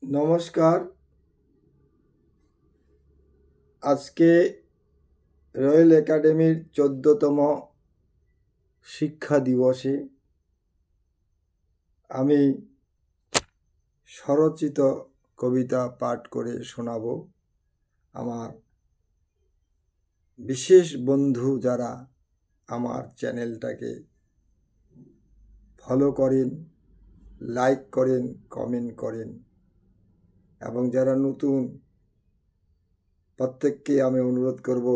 নমস্কার। আজকে রয়্যাল একাডেমির 14তম শিক্ষা দিবসে আমি স্বরচিত কবিতা পাঠ করে শোনাব। আমার বিশেষ বন্ধু যারা আমার চ্যানেলটাকে ফলো করেন, লাইক করেন, কমেন্ট করেন এবং যারা নতুন প্রত্যেককে আমি অনুরোধ করব,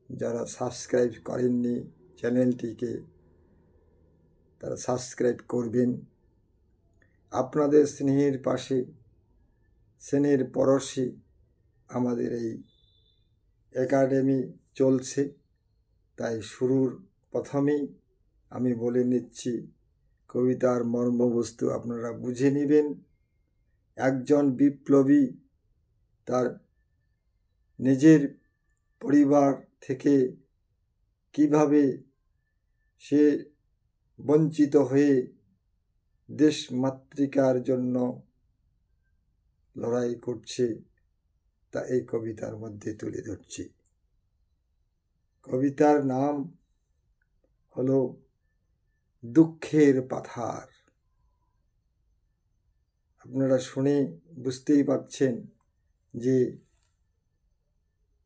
যারা সাবস্ক্রাইব করেননি চ্যানেলটিকে তারা সাবস্ক্রাইব করবেন। আপনাদের স্নেহের পাশে, স্নেহের পরশে আমাদের এই একাডেমি চলছে। তাই শুরুর প্রথমেই আমি বলে নিচ্ছি, কবিতার মর্মবস্তু আপনারা বুঝে নেবেন। একজন বিপ্লবী তার নিজের পরিবার থেকে কিভাবে সে বঞ্চিত হয়ে দেশ মাতৃকার জন্য লড়াই করছে, তা এই কবিতার মধ্যে তুলে ধরছি। কবিতার নাম হলো দুঃখের পাথার। আপনারা শুনে বুঝতেই পারছেন যে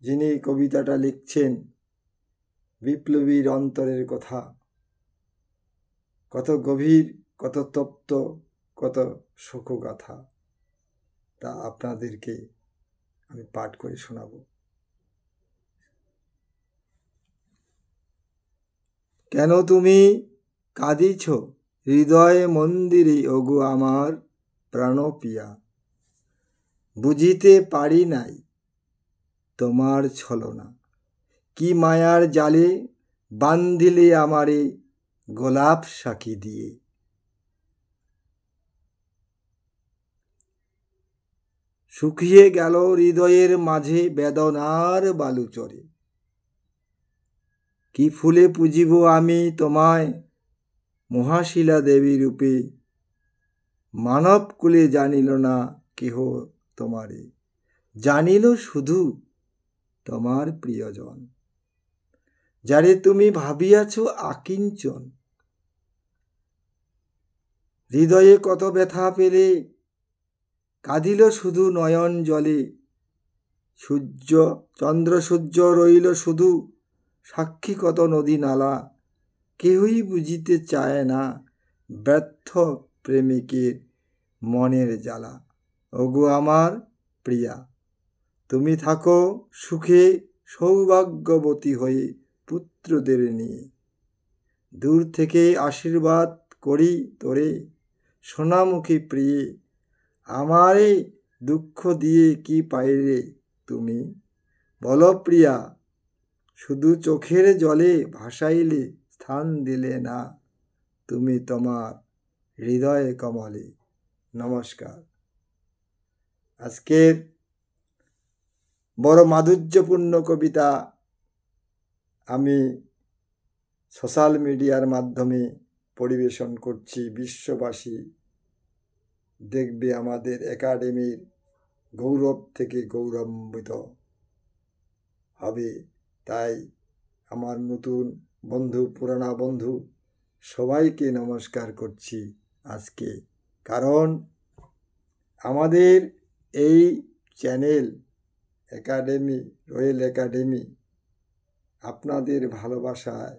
যিনি কবিতাটা লিখছেন বিপ্লবীর অন্তরের কথা, কত গভীর, কত তপ্ত, কত শোকগাথা, তা আপনাদেরকে আমি পাঠ করে শোনাব। কেন তুমি কাঁদিছ হৃদয় মন্দিরে ওগো আমার প্রাণপ্রিয়া, বুঝিতে পারি নাই তোমার ছলনা, কি মায়ার জালে বান্ধিলে আমারে গোলাপ সাখী দিয়ে। শুকিয়ে গেল হৃদয়ের মাঝে বেদনার বালুচরে, কি ফুলে পুজিব আমি তোমায় মহাশিলা দেবী রূপে, মানব কুলে জানিল না কেহ তোমারে, জানিল শুধু তোমার প্রিয়জন, যারে তুমি ভাবিয়াছ আকিঞ্চন। হৃদয়ে কত ব্যথা পেলে কাঁদিল শুধু নয়ন জলে, সূর্য চন্দ্র সূর্য রইল শুধু সাক্ষী কত নদী নালা, কেহই বুঝিতে চায় না ব্যর্থ প্রেমিকের মনের জ্বালা। ওগো আমার প্রিয়া, তুমি থাকো সুখে সৌভাগ্যবতী হয়ে পুত্রদের নিয়ে, দূর থেকে আশীর্বাদ করি তোরে সোনামুখী প্রিয়ে, আমারে দুঃখ দিয়ে কি পাইলে তুমি, বলো প্রিয়া, শুধু চোখের জলে ভাসাইলে স্থান দিলে না তুমি তোমার হৃদয় কমলে। নমস্কার। আজকের বড় মাধুর্যপূর্ণ কবিতা আমি সোশ্যাল মিডিয়ার মাধ্যমে পরিবেশন করছি। বিশ্ববাসী দেখবে, আমাদের একাডেমির গৌরব থেকে গৌরবান্বিত হবে। তাই আমার নতুন বন্ধু, পুরানা বন্ধু সবাইকে নমস্কার করছি আজকে। কারণ আমাদের এই চ্যানেল একাডেমি, রয়্যাল একাডেমি আপনাদের ভালোবাসায়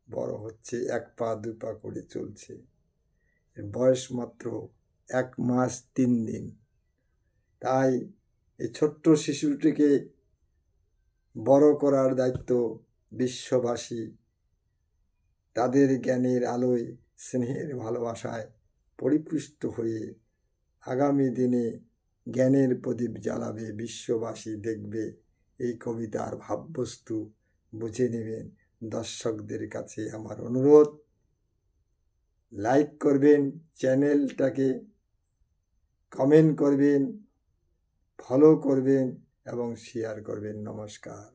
বড় হচ্ছে, 1 পা 2 পা করে চলছে। বয়স মাত্র 1 মাস 3 দিন। তাই এই ছোট্ট শিশুটিকে বড় করার দায়িত্ব বিশ্ববাসী, তাদের জ্ঞানের আলোয় স্নেহের ভালোবাসায় পরিপুষ্ট হয়ে আগামী দিনে জ্ঞানের প্রদীপ জ্বালাবে। বিশ্ববাসী দেখবে, এই কবিতার ভাববস্তু বুঝে নেবেন। দর্শকদের কাছে আমার অনুরোধ, লাইক করবেন, চ্যানেলটাকে কমেন্ট করবেন, ফলো করবেন এবং শেয়ার করবেন। নমস্কার।